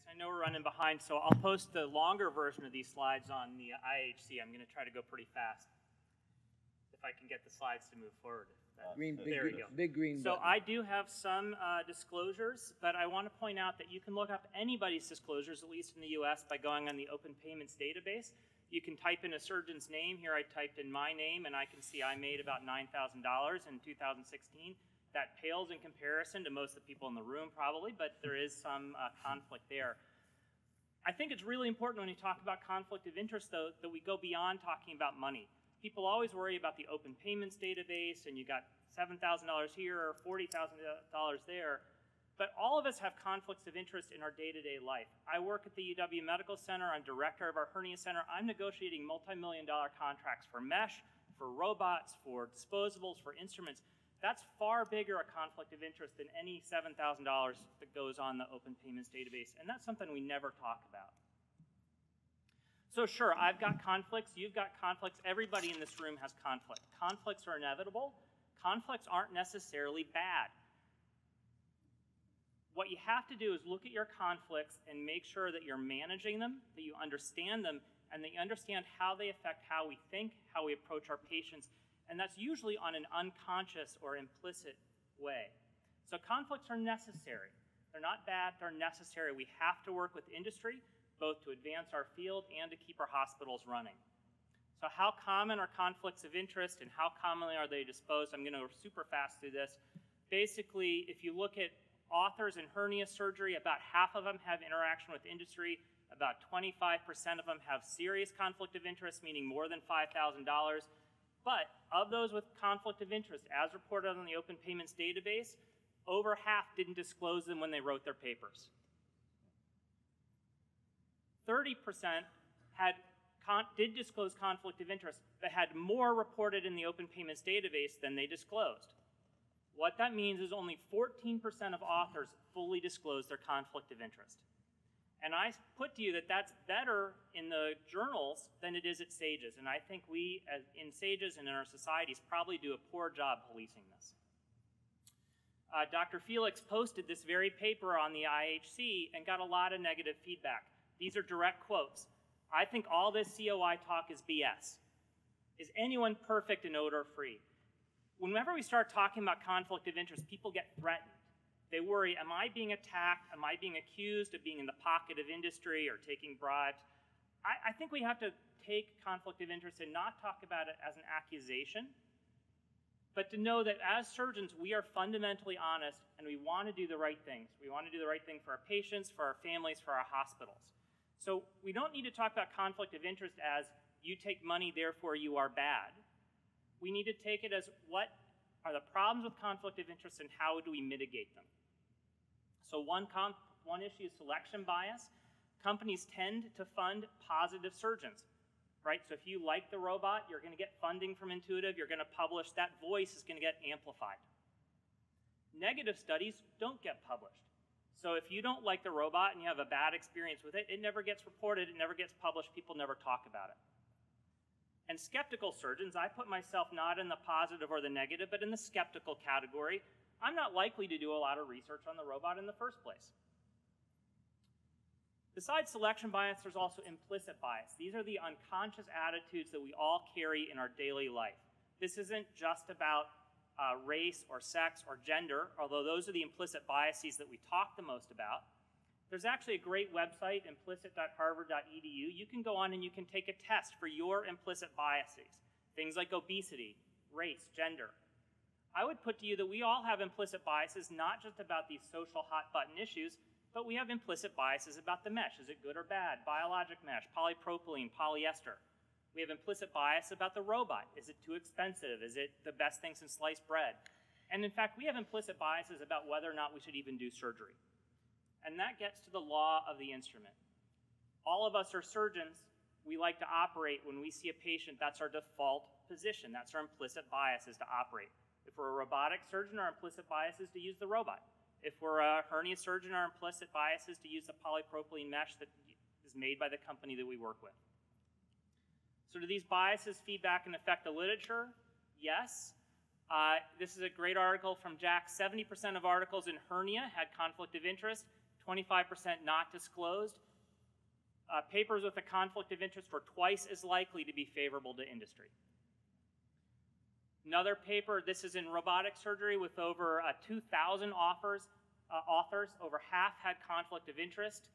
I know we're running behind, so I'll post the longer version of these slides on the IHC. I'm going to try to go pretty fast if I can get the slides to move forward. Big green So button. I do have some disclosures, but I want to point out that you can look up anybody's disclosures, at least in the US, by going on the Open Payments database. You can type in a surgeon's name. Here I typed in my name, and I can see I made about $9,000 in 2016. That pales in comparison to most of the people in the room, probably, but there is some conflict there. I think it's really important when you talk about conflict of interest, though, that we go beyond talking about money. People always worry about the Open Payments database, and you got $7,000 here or $40,000 there. But all of us have conflicts of interest in our day-to-day life. I work at the UW Medical Center. I'm director of our hernia center. I'm negotiating multi-million-dollar contracts for mesh, for robots, for disposables, for instruments. That's far bigger a conflict of interest than any $7,000 that goes on the Open Payments database, and that's something we never talk about. So sure, I've got conflicts, you've got conflicts, everybody in this room has conflict. Conflicts are inevitable. Conflicts aren't necessarily bad. What you have to do is look at your conflicts and make sure that you're managing them, that you understand them, and that you understand how they affect how we think, how we approach our patients, and that's usually on an unconscious or implicit way. So conflicts are necessary. They're not bad, they're necessary. We have to work with industry, both to advance our field and to keep our hospitals running. So how common are conflicts of interest and how commonly are they disposed? I'm going to go super fast through this. Basically, if you look at authors in hernia surgery, about half of them have interaction with industry. About 25% of them have serious conflict of interest, meaning more than $5,000. But of those with conflict of interest, as reported on the Open Payments database, over half didn't disclose them when they wrote their papers. 30% did disclose conflict of interest, but had more reported in the Open Payments database than they disclosed. What that means is only 14% of authors fully disclose their conflict of interest. And I put to you that that's better in the journals than it is at SAGES. And I think we, in SAGES and in our societies, probably do a poor job policing this. Dr. Felix posted this very paper on the IHC and got a lot of negative feedback. These are direct quotes. I think all this COI talk is BS. Is anyone perfect and odor-free? Whenever we start talking about conflict of interest, people get threatened. They worry, am I being attacked? Am I being accused of being in the pocket of industry or taking bribes? I think we have to take conflict of interest and not talk about it as an accusation, but to know that as surgeons, we are fundamentally honest and we want to do the right things. We want to do the right thing for our patients, for our families, for our hospitals. So we don't need to talk about conflict of interest as you take money, therefore you are bad. We need to take it as what are the problems with conflict of interest and how do we mitigate them? So one issue is selection bias. Companies tend to fund positive surgeons, right? So if you like the robot, you're going to get funding from Intuitive, you're going to publish, that voice is going to get amplified. Negative studies don't get published. So if you don't like the robot and you have a bad experience with it, it never gets reported, it never gets published, people never talk about it. And skeptical surgeons, I put myself not in the positive or the negative, but in the skeptical category. I'm not likely to do a lot of research on the robot in the first place. Besides selection bias, there's also implicit bias. These are the unconscious attitudes that we all carry in our daily life. This isn't just about race or sex or gender, although those are the implicit biases that we talk the most about. There's actually a great website, implicit.harvard.edu. You can go on and you can take a test for your implicit biases, things like obesity, race, gender. I would put to you that we all have implicit biases, not just about these social hot-button issues, but we have implicit biases about the mesh. Is it good or bad? Biologic mesh, polypropylene, polyester. We have implicit bias about the robot. Is it too expensive? Is it the best thing since sliced bread? And in fact, we have implicit biases about whether or not we should even do surgery. And that gets to the law of the instrument. All of us are surgeons. We like to operate when we see a patient. That's our default position. That's our implicit bias, is to operate. If we're a robotic surgeon, our implicit bias is to use the robot. If we're a hernia surgeon, our implicit bias is to use the polypropylene mesh that is made by the company that we work with. So do these biases feedback and affect the literature? Yes. This is a great article from Jack. 70% of articles in hernia had conflict of interest. 25% not disclosed. Papers with a conflict of interest were twice as likely to be favorable to industry. Another paper, this is in robotic surgery with over 2,000 authors, over half had conflict of interest.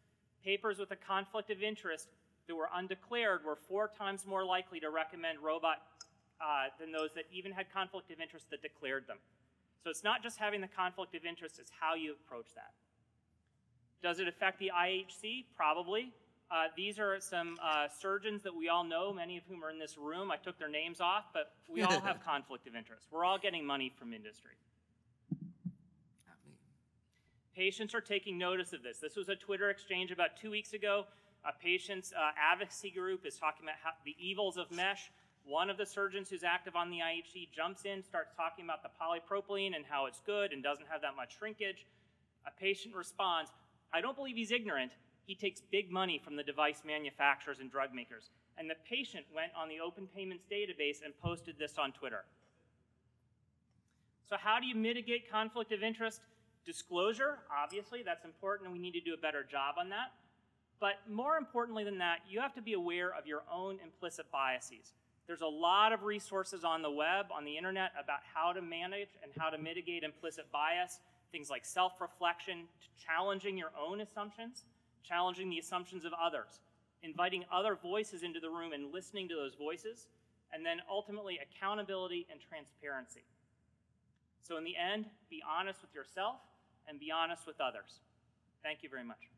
Papers with a conflict of interest that were undeclared were 4 times more likely to recommend robot than those that even had conflict of interest that declared them. So it's not just having the conflict of interest, it's how you approach that. Does it affect the IHC? Probably. These are some surgeons that we all know, many of whom are in this room. I took their names off, but we all have conflict of interest. We're all getting money from industry. Not me. Patients are taking notice of this. This was a Twitter exchange about 2 weeks ago. A patient's advocacy group is talking about the evils of mesh. One of the surgeons who's active on the IHC jumps in, starts talking about the polypropylene and how it's good and doesn't have that much shrinkage. A patient responds, I don't believe he's ignorant. He takes big money from the device manufacturers and drug makers. And the patient went on the Open Payments database and posted this on Twitter. So how do you mitigate conflict of interest? Disclosure, obviously, that's important, and we need to do a better job on that. But more importantly than that, you have to be aware of your own implicit biases. There's a lot of resources on the web, on the internet, about how to manage and how to mitigate implicit bias, things like self-reflection, challenging your own assumptions, challenging the assumptions of others, inviting other voices into the room and listening to those voices, and then ultimately accountability and transparency. So in the end, be honest with yourself and be honest with others. Thank you very much.